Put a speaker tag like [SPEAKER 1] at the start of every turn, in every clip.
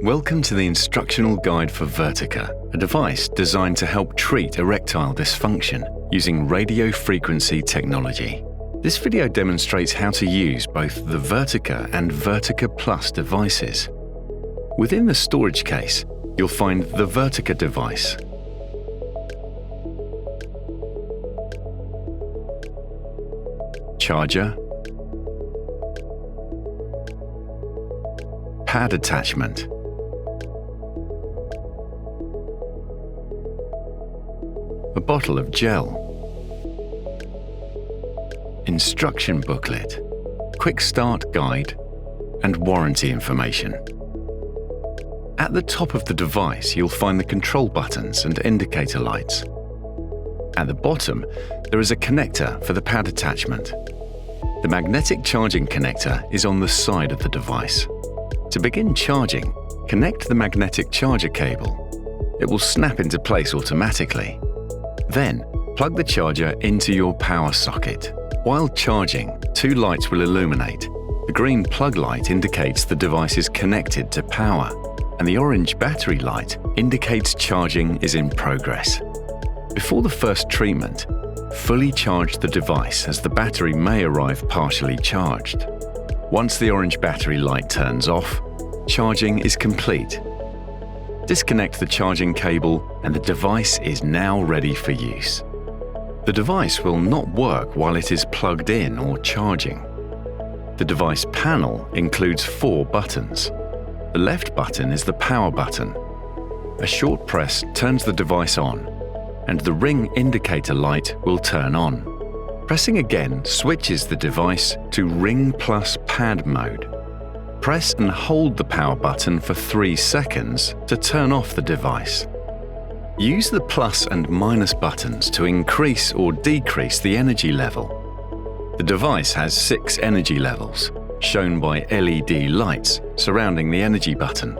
[SPEAKER 1] Welcome to the instructional guide for Vertica, a device designed to help treat erectile dysfunction using radio frequency technology. This video demonstrates how to use both the Vertica and Vertica Plus devices. Within the storage case, you'll find the Vertica device, charger, pad attachment, a bottle of gel, instruction booklet, quick start guide, and warranty information. At the top of the device, you'll find the control buttons and indicator lights. At the bottom, there is a connector for the pad attachment. The magnetic charging connector is on the side of the device. To begin charging, connect the magnetic charger cable. It will snap into place automatically. Then, plug the charger into your power socket. While charging, two lights will illuminate. The green plug light indicates the device is connected to power, and the orange battery light indicates charging is in progress. Before the first treatment, fully charge the device as the battery may arrive partially charged. Once the orange battery light turns off, charging is complete. Disconnect the charging cable and the device is now ready for use. The device will not work while it is plugged in or charging. The device panel includes 4 buttons. The left button is the power button. A short press turns the device on, and the ring indicator light will turn on. Pressing again switches the device to RING+PAD mode. Press and hold the power button for 3 seconds to turn off the device. Use the plus and minus buttons to increase or decrease the energy level. The device has 6 energy levels, shown by LED lights surrounding the energy button.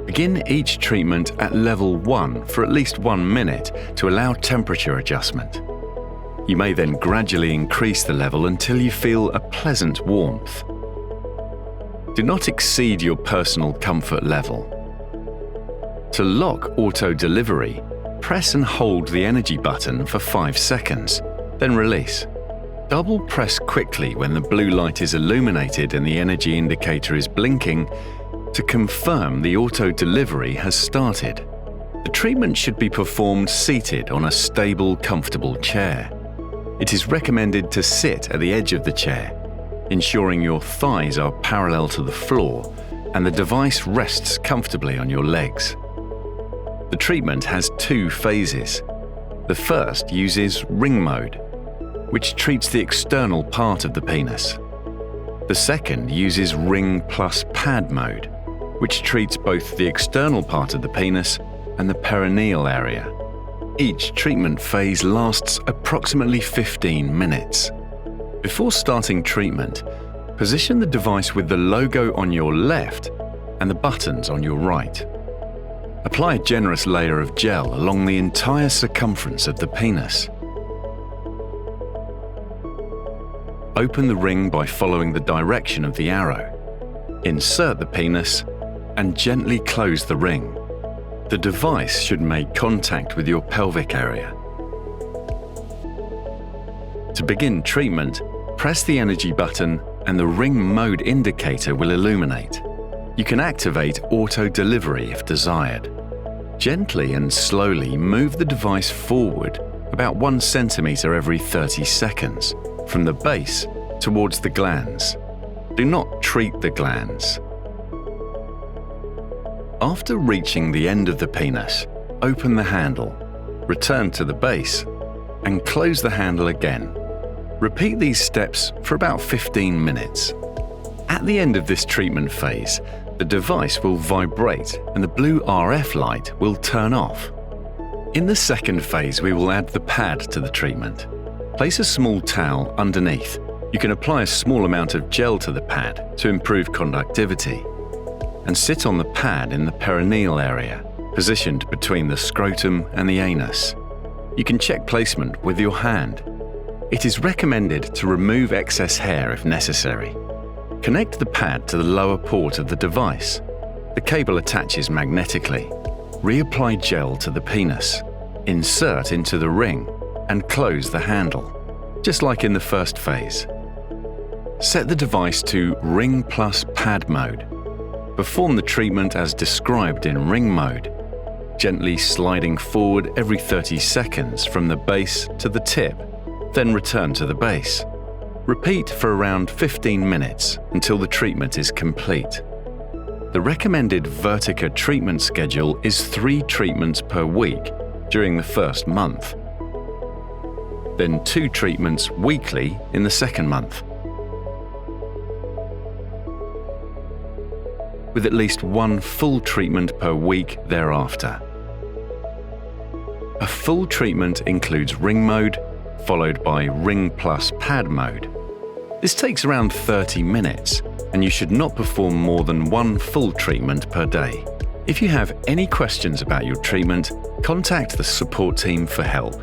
[SPEAKER 1] Begin each treatment at level 1 for at least 1 minute to allow temperature adjustment. You may then gradually increase the level until you feel a pleasant warmth. Do not exceed your personal comfort level. To lock auto delivery, press and hold the energy button for 5 seconds, then release. Double press quickly when the blue light is illuminated and the energy indicator is blinking to confirm the auto delivery has started. The treatment should be performed seated on a stable, comfortable chair. It is recommended to sit at the edge of the chair, ensuring your thighs are parallel to the floor and the device rests comfortably on your legs. The treatment has 2 phases. The first uses ring mode, which treats the external part of the penis. The second uses RING+PAD mode, which treats both the external part of the penis and the perineal area. Each treatment phase lasts approximately 15 minutes. Before starting treatment, position the device with the logo on your left and the buttons on your right. Apply a generous layer of gel along the entire circumference of the penis. Open the ring by following the direction of the arrow. Insert the penis and gently close the ring. The device should make contact with your pelvic area. To begin treatment, press the energy button and the ring mode indicator will illuminate. You can activate auto delivery if desired. Gently and slowly move the device forward about 1 centimeter every 30 seconds from the base towards the glands. Do not treat the glands. After reaching the end of the penis, open the handle, return to the base, and close the handle again. Repeat these steps for about 15 minutes. At the end of this treatment phase, the device will vibrate and the blue RF light will turn off. In the second phase, we will add the pad to the treatment. Place a small towel underneath. You can apply a small amount of gel to the pad to improve conductivity. And sit on the pad in the perineal area, positioned between the scrotum and the anus. You can check placement with your hand. It is recommended to remove excess hair if necessary. Connect the pad to the lower port of the device. The cable attaches magnetically. Reapply gel to the penis. Insert into the ring and close the handle, just like in the first phase. Set the device to RING+PAD mode. Perform the treatment as described in ring mode, gently sliding forward every 30 seconds from the base to the tip, then return to the base. Repeat for around 15 minutes until the treatment is complete. The recommended Vertica treatment schedule is 3 treatments per week during the first month, then 2 treatments weekly in the second month, with at least 1 full treatment per week thereafter. A full treatment includes ring mode, followed by RING+PAD mode. This takes around 30 minutes, and you should not perform more than 1 full treatment per day. If you have any questions about your treatment, contact the support team for help.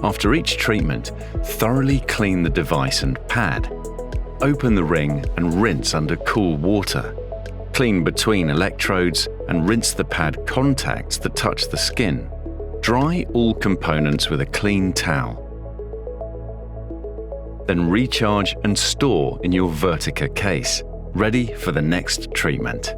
[SPEAKER 1] After each treatment, thoroughly clean the device and pad. Open the ring and rinse under cool water. Clean between electrodes and rinse the pad contacts that touch the skin. Dry all components with a clean towel. Then recharge and store in your Vertica case, ready for the next treatment.